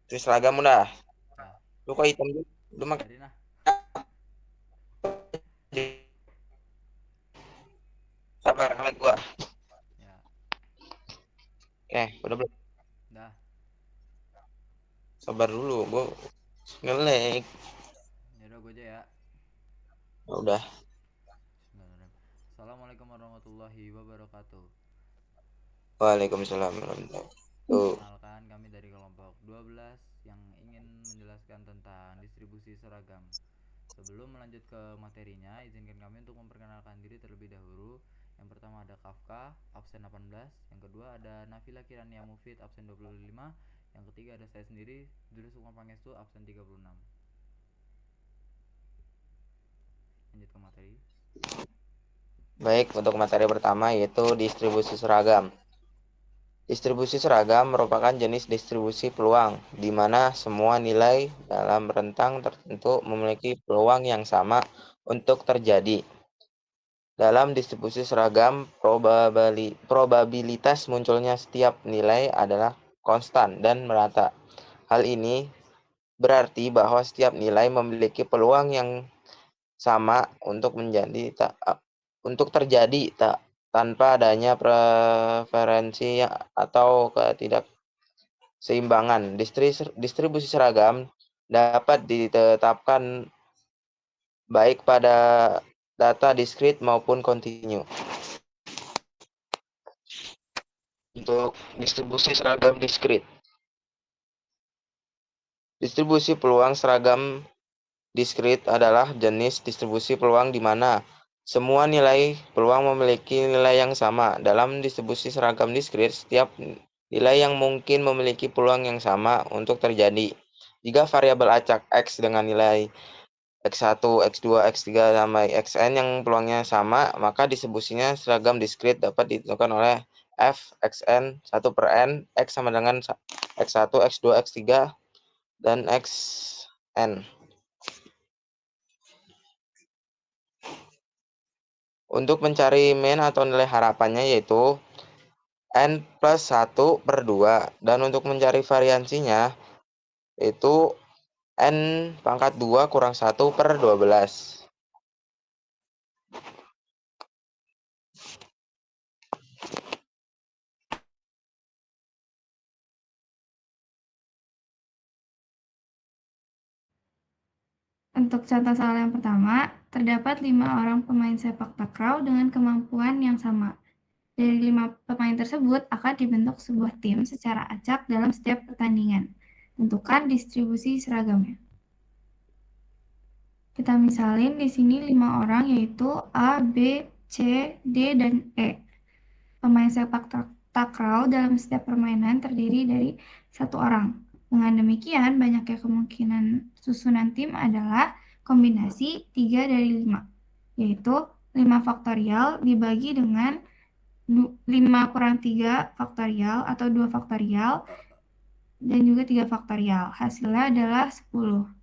Itu seragam udah. Dah, Lu kok hitam juga? Lu makan biarin lah. sabar sama gua. Ya, Oke, udah belum? dah. Sabar dulu, gua ngelek. Ya udah gue aja ya. Udah. Bismillahirrahmanirrahim. Assalamualaikum warahmatullahi wabarakatuh. Waalaikumsalam warahmatullahi wabarakatuh. Perkenalkan kami dari kelompok 12 yang ingin menjelaskan tentang distribusi seragam. Sebelum melanjut ke materinya, izinkan kami untuk memperkenalkan diri terlebih dahulu. Yang pertama ada Kafka, absen 18. Yang kedua ada Nafila Kirania Mufid, absen 25. Yang ketiga ada saya sendiri, Juru Sukma Pangestu, absen 36. Lanjut ke materi. Baik, untuk materi pertama yaitu distribusi seragam. Distribusi seragam merupakan jenis distribusi peluang, di mana semua nilai dalam rentang tertentu memiliki peluang yang sama untuk terjadi. Dalam distribusi seragam, probabilitas munculnya setiap nilai adalah konstan dan merata. Hal ini berarti bahwa setiap nilai memiliki peluang yang sama untuk terjadi tanpa adanya preferensi atau ketidakseimbangan. Distribusi seragam dapat ditetapkan baik pada data diskrit maupun kontinu. Untuk distribusi seragam diskrit, distribusi peluang seragam diskrit adalah jenis distribusi peluang di mana semua nilai peluang memiliki nilai yang sama. Dalam distribusi seragam diskrit, setiap nilai yang mungkin memiliki peluang yang sama untuk terjadi. Jika variabel acak X dengan nilai X1, X2, X3 sampai Xn yang peluangnya sama, maka distribusinya seragam diskrit dapat ditentukan oleh f Xn 1 per n, X sama dengan X1, X2, X3, dan Xn. Untuk mencari mean atau nilai harapannya yaitu n plus 1 per 2. Dan untuk mencari variansinya itu n pangkat 2 kurang 1 per 12. Untuk contoh soal yang pertama, terdapat 5 orang pemain sepak takraw dengan kemampuan yang sama. Dari 5 pemain tersebut akan dibentuk sebuah tim secara acak dalam setiap pertandingan. Tentukan distribusi seragamnya. Kita misalin di sini 5 orang yaitu A, B, C, D, dan E. Pemain sepak takraw dalam setiap permainan terdiri dari 1 orang. Dengan demikian, banyaknya kemungkinan susunan tim adalah kombinasi 3 dari 5, yaitu 5 faktorial dibagi dengan 5 kurang 3 faktorial atau 2 faktorial dan juga 3 faktorial. Hasilnya adalah 10.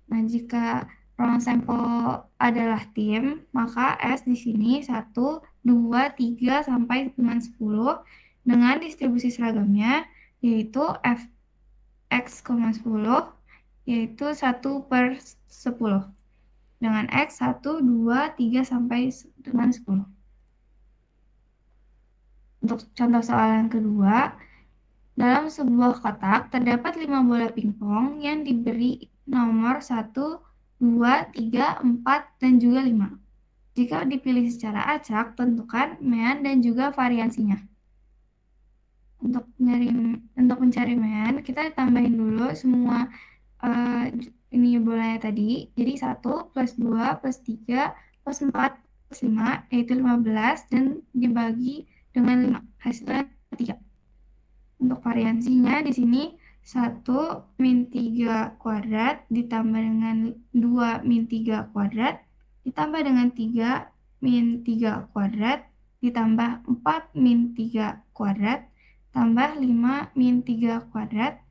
Nah, jika ruang sampel adalah tim, maka S di sini 1, 2, 3, sampai dengan 10 dengan distribusi seragamnya, yaitu Fx, 10, yaitu 1 per 10. Dengan X 1, 2, 3, sampai dengan 10. Untuk contoh soal yang kedua, dalam sebuah kotak terdapat 5 bola pingpong yang diberi nomor 1, 2, 3, 4, dan juga 5. Jika dipilih secara acak, tentukan mean dan juga variansinya. Untuk mencari mean, kita tambahin dulu semua ini bolanya tadi. Jadi 1 plus 2 plus 3 plus 4 plus 5, yaitu 15, dan dibagi dengan 5. Hasilnya 3. Untuk variansinya di sini 1 min 3 kuadrat ditambah dengan 2 min 3 kuadrat ditambah dengan 3 min 3 kuadrat ditambah 4 min 3 kuadrat tambah 5 min 3 kuadrat,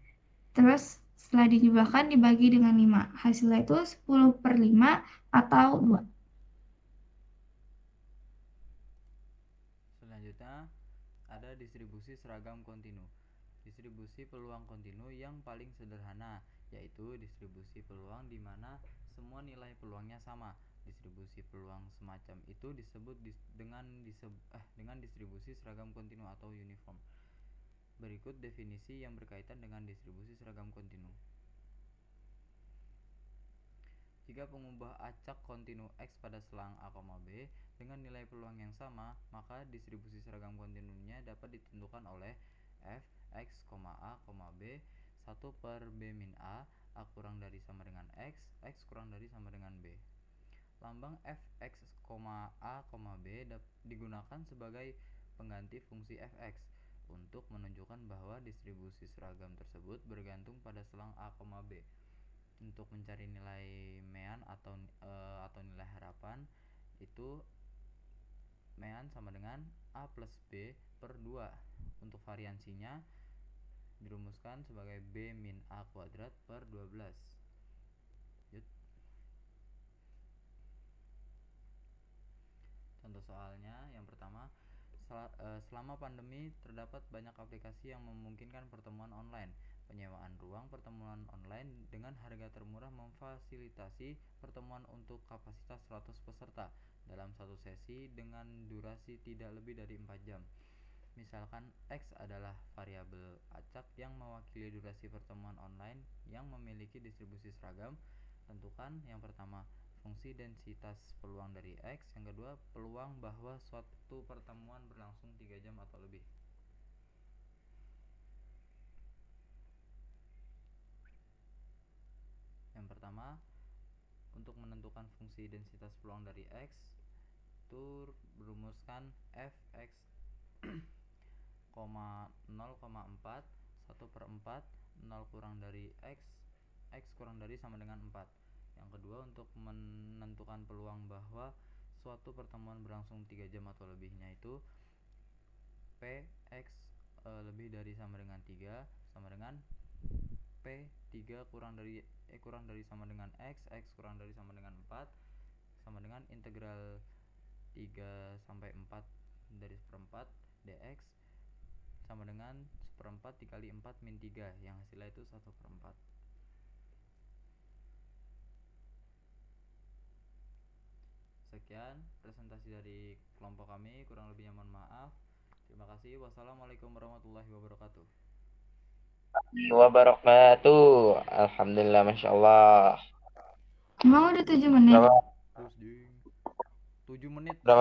terus setelah dijumlahkan dibagi dengan 5. Hasilnya itu 10 per 5 atau 2. Selanjutnya ada distribusi seragam kontinu. Distribusi peluang kontinu yang paling sederhana yaitu distribusi peluang di mana semua nilai peluangnya sama. Distribusi peluang semacam itu disebut dengan distribusi seragam kontinu atau uniform. Berikut definisi yang berkaitan dengan distribusi seragam kontinu. Jika pengubah acak kontinu X pada selang A, B dengan nilai peluang yang sama, maka distribusi seragam kontinunya dapat ditentukan oleh f X, A, B 1 per B min A kurang dari sama dengan X kurang dari sama dengan B. Lambang fx, A, B digunakan sebagai pengganti fungsi fx untuk menunjukkan bahwa distribusi seragam tersebut bergantung pada selang A, B. Untuk mencari nilai mean atau nilai harapan, itu mean sama dengan A plus B per 2. Untuk variansinya dirumuskan sebagai B min A kuadrat per 12. Contoh soalnya yang pertama, selama pandemi terdapat banyak aplikasi yang memungkinkan pertemuan online. Penyewaan ruang pertemuan online dengan harga termurah memfasilitasi pertemuan untuk kapasitas 100 peserta dalam satu sesi dengan durasi tidak lebih dari 4 jam. Misalkan X adalah variabel acak yang mewakili durasi pertemuan online yang memiliki distribusi seragam. Tentukan yang pertama fungsi densitas peluang dari X, yang kedua peluang bahwa suatu pertemuan berlangsung 3 jam atau lebih. Yang pertama, untuk menentukan fungsi densitas peluang dari X itu berumuskan fx 0,4 1 per 4 0 kurang dari X kurang dari sama dengan 4. Yang kedua, untuk menentukan peluang bahwa suatu pertemuan berlangsung 3 jam atau lebihnya itu Px lebih dari sama dengan 3 sama dengan P3 kurang dari sama dengan X kurang dari sama dengan 4 sama dengan integral 3 sampai 4 dari seperempat dx sama dengan seperempat dikali 4 min 3 yang hasilnya itu 1 per 4. Sekian presentasi dari kelompok kami, kurang lebihnya mohon maaf. Terima kasih. Wassalamualaikum warahmatullahi wabarakatuh. Wabarakatuh. Alhamdulillah, masya Allah. Emang udah 7 menit? Berapa? Terus 7 menit. Berapa